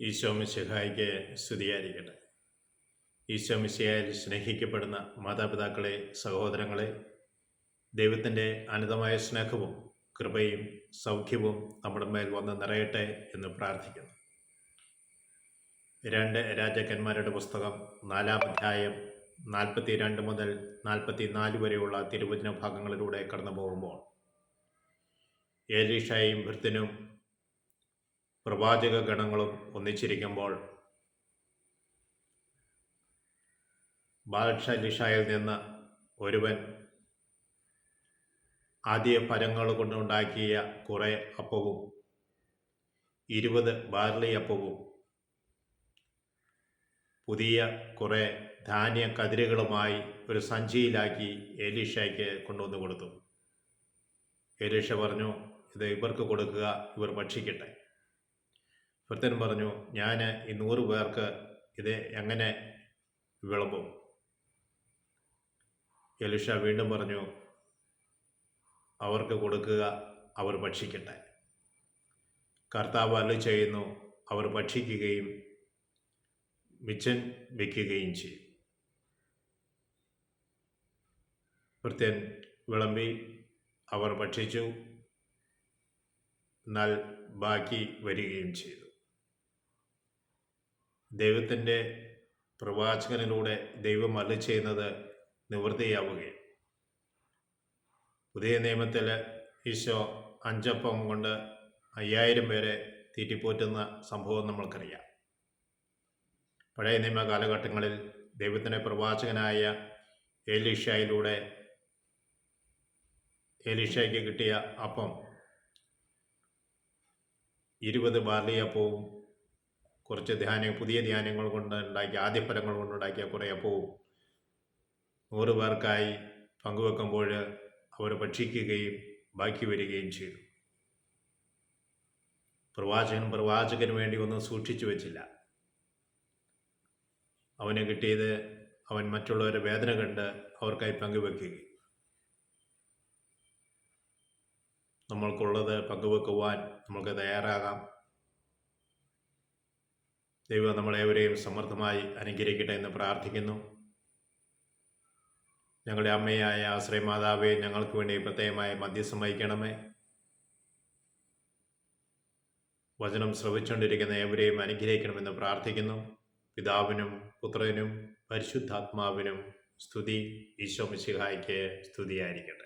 ഈശോ മിശിഹായ്ക്ക് സ്തുതിയായിരിക്കട്ടെ. ഈശോ മിശിഹായിൽ സ്നേഹിക്കപ്പെടുന്ന മാതാപിതാക്കളെ, സഹോദരങ്ങളെ, ദൈവത്തിൻ്റെ അനന്തമായ സ്നേഹവും കൃപയും സൗഖ്യവും നമ്മുടെ മേൽ വന്ന് നിറയട്ടെ എന്ന് പ്രാർത്ഥിക്കുന്നു. 2 രാജാക്കന്മാരുടെ പുസ്തകം 4-ാം അധ്യായം 42 മുതൽ 44 വരെയുള്ള തിരുവചന ഭാഗങ്ങളിലൂടെ കടന്നു പോകുമ്പോൾ ഏലീഷായും ഭൃത്യനും പ്രവാചക ഗണങ്ങളും ഒന്നിച്ചിരിക്കുമ്പോൾ ബാൽഷലിഷായിൽ നിന്ന് ഒരുവൻ ആദ്യ ഫലങ്ങൾ കൊണ്ടുണ്ടാക്കിയ കുറേ അപ്പവും 20 ബാർലി അപ്പവും പുതിയ കുറേ ധാന്യ കതിരുകളുമായി ഒരു സഞ്ചിയിലാക്കി ഏലീഷയ്ക്ക് കൊണ്ടുവന്ന് കൊടുത്തു. ഏലീഷ പറഞ്ഞു, ഇത് ഇവർക്ക് കൊടുക്കുക, ഇവർ ഭക്ഷിക്കട്ടെ. ഭൃത്യൻ പറഞ്ഞു, ഞാൻ ഈ 100 പേർക്ക് ഇത് എങ്ങനെ വിളമ്പും? എലീഷ വീണ്ടും പറഞ്ഞു, അവർക്ക് കൊടുക്കുക, അവർ ഭക്ഷിക്കട്ടെ. കർത്താവ് അരുളി ചെയ്യുന്നു, അവർ ഭക്ഷിക്കുകയും മിച്ചം വയ്ക്കുകയും ചെയ്യും. ഭൃത്യൻ വിളമ്പി, അവർ ഭക്ഷിച്ചു, എന്നാൽ ബാക്കി വരികയും ചെയ്തു. ദൈവത്തിൻ്റെ പ്രവാചകനിലൂടെ ദൈവം അരുളി ചെയ്യുന്നത് നിവൃത്തിയാവുകയും. പുതിയ നിയമത്തിൽ ഈശോ 5 അപ്പം കൊണ്ട് 5000 പേരെ തീറ്റിപ്പോറ്റുന്ന സംഭവം നമ്മൾക്കറിയാം. പഴയ നിയമ കാലഘട്ടങ്ങളിൽ ദൈവത്തിൻ്റെ പ്രവാചകനായ ഏലീഷയിലൂടെ ഏലീഷയ്ക്ക് കിട്ടിയ അപ്പം 20 ബാർലി അപ്പവും കുറച്ച് പുതിയ ധാന്യങ്ങൾ കൊണ്ട് ഉണ്ടാക്കിയ ആദ്യഫലങ്ങൾ കൊണ്ടുണ്ടാക്കിയ കുറേ അപ്പവും 100 പേർക്കായി പങ്കുവെക്കുമ്പോൾ അവർ ഭക്ഷിക്കുകയും ബാക്കി വരികയും ചെയ്തു. പ്രവാചകന് വേണ്ടി ഒന്നും സൂക്ഷിച്ചു വെച്ചില്ല. അവന് കിട്ടിയത് അവൻ മറ്റുള്ളവരുടെ വേദന കണ്ട് അവർക്കായി പങ്കുവെക്കുകയും. നമ്മൾക്കുള്ളത് പങ്കുവെക്കുവാൻ നമുക്ക് തയ്യാറാകാം. ദൈവം നമ്മളേവരെയും സമൃദ്ധമായി അനുഗ്രഹിക്കട്ടെ എന്ന് പ്രാർത്ഥിക്കുന്നു. ഞങ്ങളുടെ അമ്മയായ ആശ്രയമാതാവേ, ഞങ്ങൾക്ക് വേണ്ടി പ്രത്യേകമായി മധ്യസ്ഥം വഹിക്കണമേ. വചനം ശ്രവിച്ചുകൊണ്ടിരിക്കുന്ന ഏവരെയും അനുഗ്രഹിക്കണമെന്ന് പ്രാർത്ഥിക്കുന്നു. പിതാവിനും പുത്രനും പരിശുദ്ധാത്മാവിനും സ്തുതി. ഈശോ മിശിഹായ്ക്ക് സ്തുതിയായിരിക്കട്ടെ.